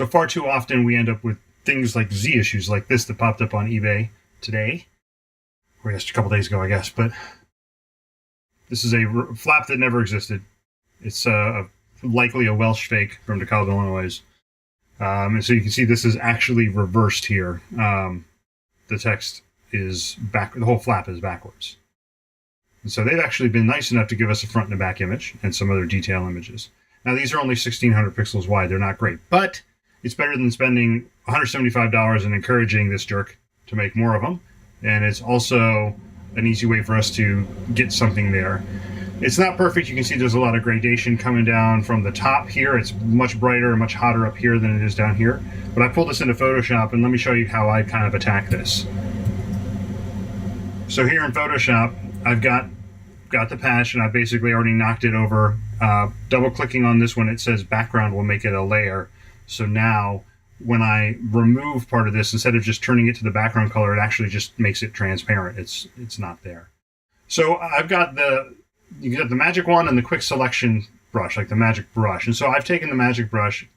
So far too often we end up with things like Z issues like this that popped up on eBay today, or just a couple days ago, I guess. But this is a flap that never existed. It's likely a Welsh fake from DeKalb, Illinois. And so you can see this is actually reversed here. The text is back, the whole flap is backwards. And so they've actually been nice enough to give us a front and a back image and some other detail images. Now these are only 1600 pixels wide. They're not great, but it's better than spending $175 and encouraging this jerk to make more of them. And it's also an easy way for us to get something there. It's not perfect. You can see there's a lot of gradation coming down from the top here. It's much brighter and much hotter up here than it is down here. But I pulled this into Photoshop, and let me show you how I kind of attack this. So here in Photoshop, I've got the patch, and I basically already knocked it over. Double-clicking on this one, it says background will make it a layer. So now, when I remove part of this, instead of just turning it to the background color, it actually just makes it transparent. It's not there. So I've got you get the magic wand and the quick selection brush, like the magic brush. And so I've taken the magic brush,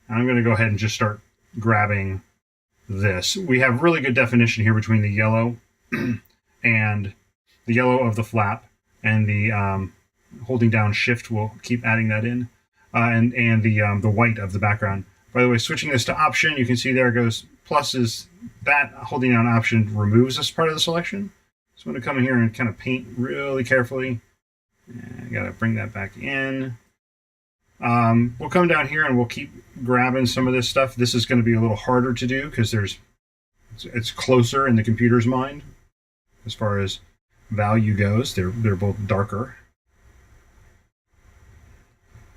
and I'm going to go ahead and just start grabbing this. We have really good definition here between the yellow and the yellow of the flap, and the holding down shift will keep adding that in, and the white of the background. By the way, switching this to option, you can see there it goes. Plus is that holding down option removes this part of the selection. So I'm going to come in here and kind of paint really carefully. I got to bring that back in. We'll come down here and we'll keep grabbing some of this stuff. This is going to be a little harder to do because it's closer in the computer's mind as far as value goes. They're both darker.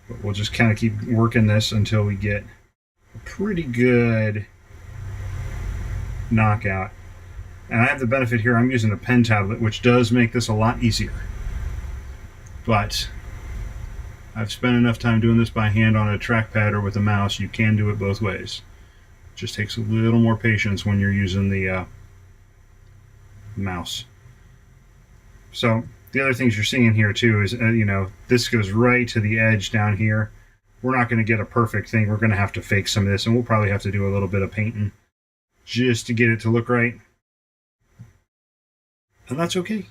But we'll just kind of keep working this until we get a pretty good knockout. And I have the benefit here, I'm using a pen tablet, which does make this a lot easier. But I've spent enough time doing this by hand on a trackpad or with a mouse. You can do it both ways. It just takes a little more patience when you're using the mouse. So the other things you're seeing here too is, this goes right to the edge down here. We're not going to get a perfect thing. We're going to have to fake some of this, and we'll probably have to do a little bit of painting just to get it to look right. And that's okay.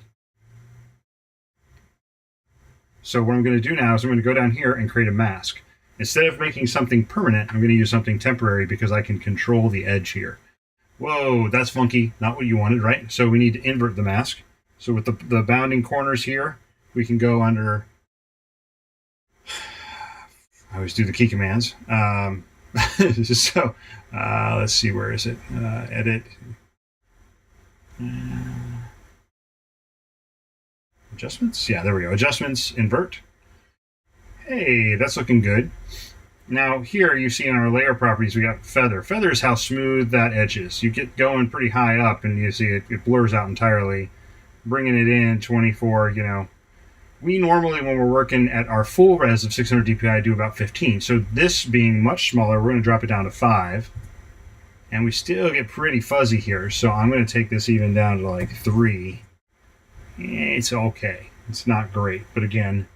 So what I'm going to do now is I'm going to go down here and create a mask. Instead of making something permanent, I'm going to use something temporary because I can control the edge here. Whoa, that's funky. Not what you wanted, right? So we need to invert the mask. So with the bounding corners here, we can go under... I always do the key commands. So let's see, where is it? Edit. Adjustments? Yeah, there we go. Adjustments, invert. Hey, that's looking good. Now here you see in our layer properties we got feather. Feather is how smooth that edge is. You get going pretty high up and you see it blurs out entirely. Bringing it in 24, we normally, when we're working at our full res of 600 dpi, do about 15. So this being much smaller, we're going to drop it down to 5. And we still get pretty fuzzy here. So I'm going to take this even down to like 3. It's okay. It's not great. But again,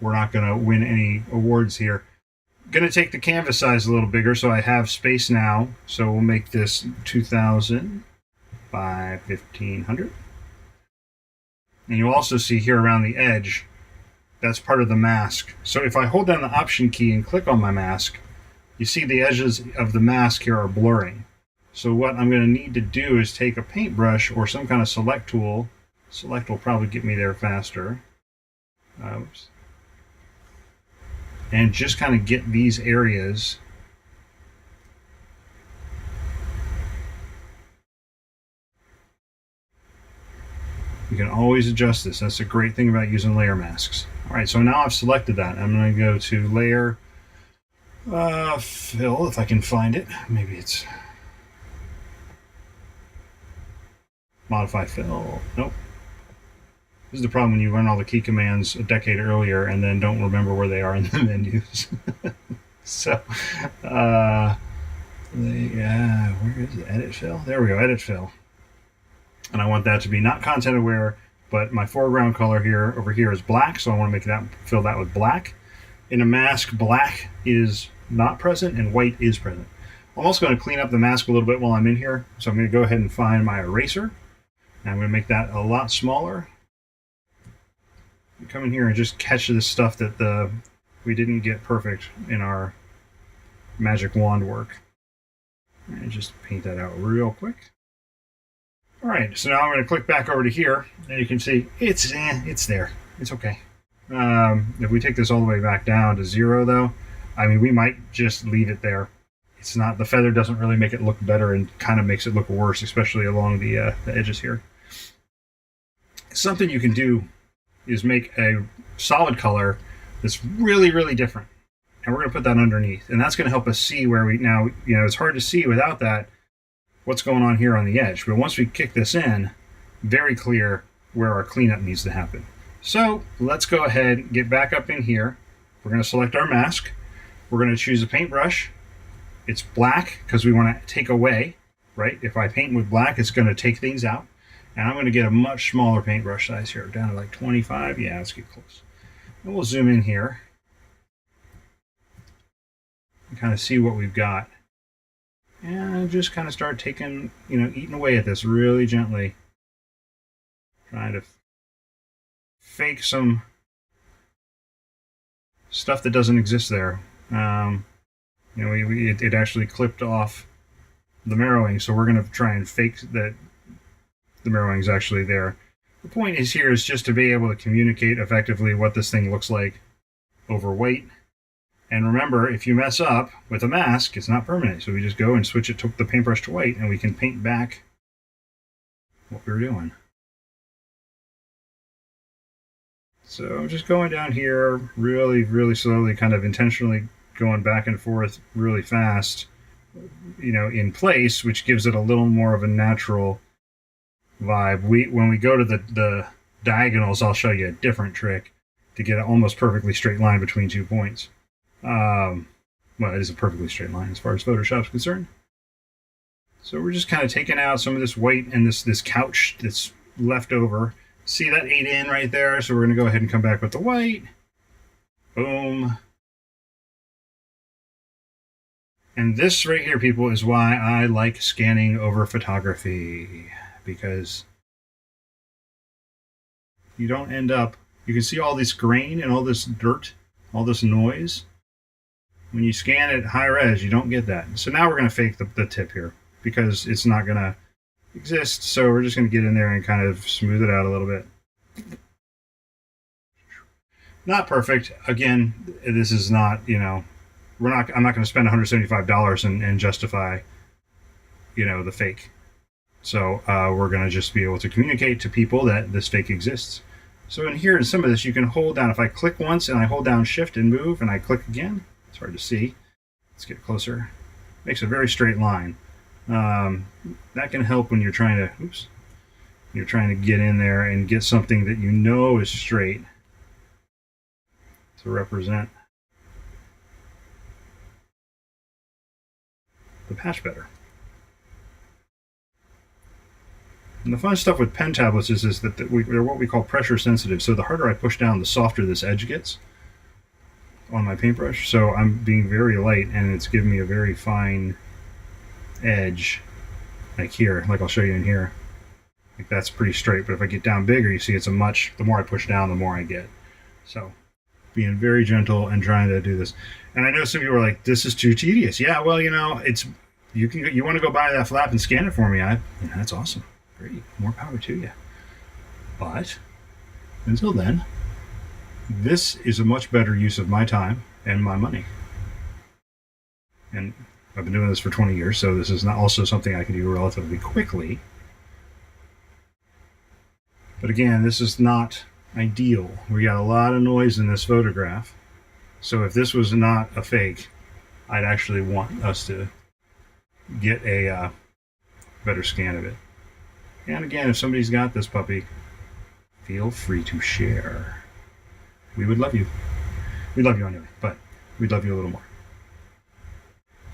we're not going to win any awards here. Going to take the canvas size a little bigger so I have space now. So we'll make this 2000 by 1500. And you'll also see here around the edge, that's part of the mask. So if I hold down the Option key and click on my mask, you see the edges of the mask here are blurring. So what I'm going to need to do is take a paintbrush or some kind of select tool. Select will probably get me there faster. Oops. And just kind of get these areas you can always adjust this. That's a great thing about using layer masks. All right, so now I've selected that. I'm going to go to Layer, Fill, if I can find it. Maybe it's Modify Fill. Nope. This is the problem when you run all the key commands a decade earlier and then don't remember where they are in the menus. So, where is it? Edit Fill? There we go, Edit Fill. And I want that to be not content aware, but my foreground color over here is black, so I want to make that, fill that with black. In a mask, black is not present and white is present. I'm also going to clean up the mask a little bit while I'm in here. So I'm going to go ahead and find my eraser. And I'm going to make that a lot smaller. Come in here and just catch the stuff that we didn't get perfect in our magic wand work. And just paint that out real quick. All right, so now I'm going to click back over to here, and you can see it's there. It's okay. If we take this all the way back down to 0, though, I mean, we might just leave it there. It's not, the feather doesn't really make it look better and kind of makes it look worse, especially along the edges here. Something you can do is make a solid color that's really, really different. And we're going to put that underneath. And that's going to help us see where we, now, it's hard to see without that, what's going on here on the edge. But once we kick this in, very clear where our cleanup needs to happen. So let's go ahead and get back up in here. We're going to select our mask. We're going to choose a paintbrush. It's black because we want to take away, right? If I paint with black, it's going to take things out. And I'm going to get a much smaller paintbrush size here, down to like 25. Yeah, let's get close. And we'll zoom in here and kind of see what we've got. And just kind of start taking, eating away at this really gently. Trying to fake some stuff that doesn't exist there. It actually clipped off the mirroring, so we're going to try and fake that the mirroring is actually there. The point is here is just to be able to communicate effectively what this thing looks like over white. And remember, if you mess up with a mask, it's not permanent. So we just go and switch it to the paintbrush to white, and we can paint back what we were doing. So I'm just going down here really, really slowly, kind of intentionally going back and forth really fast, in place, which gives it a little more of a natural vibe. When we go to the diagonals, I'll show you a different trick to get an almost perfectly straight line between 2 points. Well, it is a perfectly straight line as far as Photoshop's concerned. So we're just kind of taking out some of this white and this couch that's left over. See that 8 in right there? So we're going to go ahead and come back with the white. Boom. And this right here, people, is why I like scanning over photography. Because you don't end up... You can see all this grain and all this dirt, all this noise. When you scan it high res, you don't get that. So now we're going to fake the tip here because it's not going to exist. So we're just going to get in there and kind of smooth it out a little bit. Not perfect. Again, this is not, I'm not going to spend $175 and justify, the fake. So we're going to just be able to communicate to people that this fake exists. So in here, in some of this, you can hold down. If I click once and I hold down Shift and move and I click again, it's hard to see. Let's get closer. Makes a very straight line. That can help when you're trying to get in there and get something that is straight to represent the patch better. And the fun stuff with pen tablets is that they're what we call pressure sensitive. So the harder I push down, the softer this edge gets on my paintbrush. So I'm being very light and it's giving me a very fine edge, like here, like I'll show you in here. Like that's pretty straight, but if I get down bigger, you see the more I push down, the more I get. So being very gentle and trying to do this. And I know some people are like, this is too tedious. Yeah, well, you want to go buy that flap and scan it for me. That's awesome. Great, more power to you. But until then, this is a much better use of my time and my money. And I've been doing this for 20 years, so this is not also something I can do relatively quickly. But again, this is not ideal. We got a lot of noise in this photograph. So if this was not a fake, I'd actually want us to get a better scan of it. And again, if somebody's got this puppy, feel free to share. We would love you. We love you anyway, but we'd love you a little more.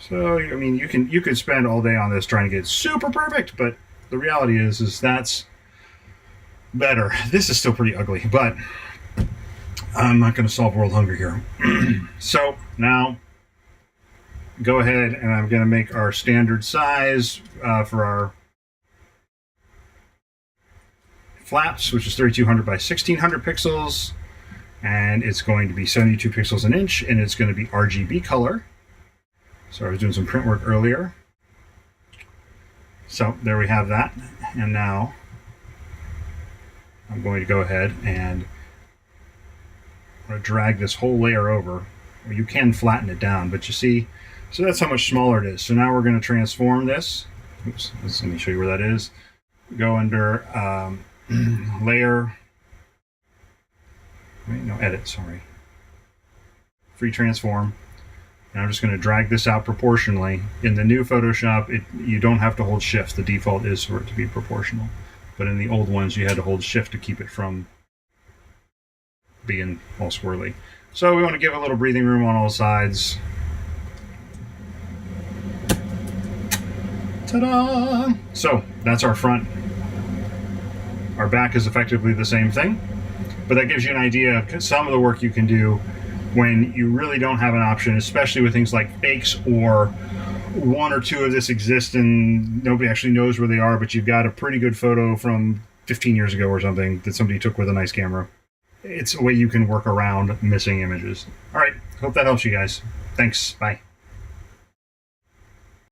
So, you could spend all day on this trying to get super perfect, but the reality is that's better. This is still pretty ugly, but I'm not going to solve world hunger here. So now go ahead and I'm going to make our standard size for our flaps, which is 3200 by 1600 pixels, and it's going to be 72 pixels an inch, and it's going to be RGB color. So I was doing some print work earlier. So there we have that, and now I'm going to go ahead and I'm going to drag this whole layer over. You can flatten it down, but you see, so that's how much smaller it is. So now we're going to transform this. Oops, let me show you where that is. Go under layer, wait, no, edit, sorry. Free transform. And I'm just going to drag this out proportionally. In the new Photoshop, you don't have to hold shift. The default is for it to be proportional. But in the old ones, you had to hold shift to keep it from being all swirly. So we want to give a little breathing room on all sides. Ta-da! So that's our front. Our back is effectively the same thing, but that gives you an idea of some of the work you can do when you really don't have an option, especially with things like fakes, or one or two of this exist and nobody actually knows where they are, but you've got a pretty good photo from 15 years ago or something that somebody took with a nice camera. It's a way you can work around missing images. All right, hope that helps you guys. Thanks, bye.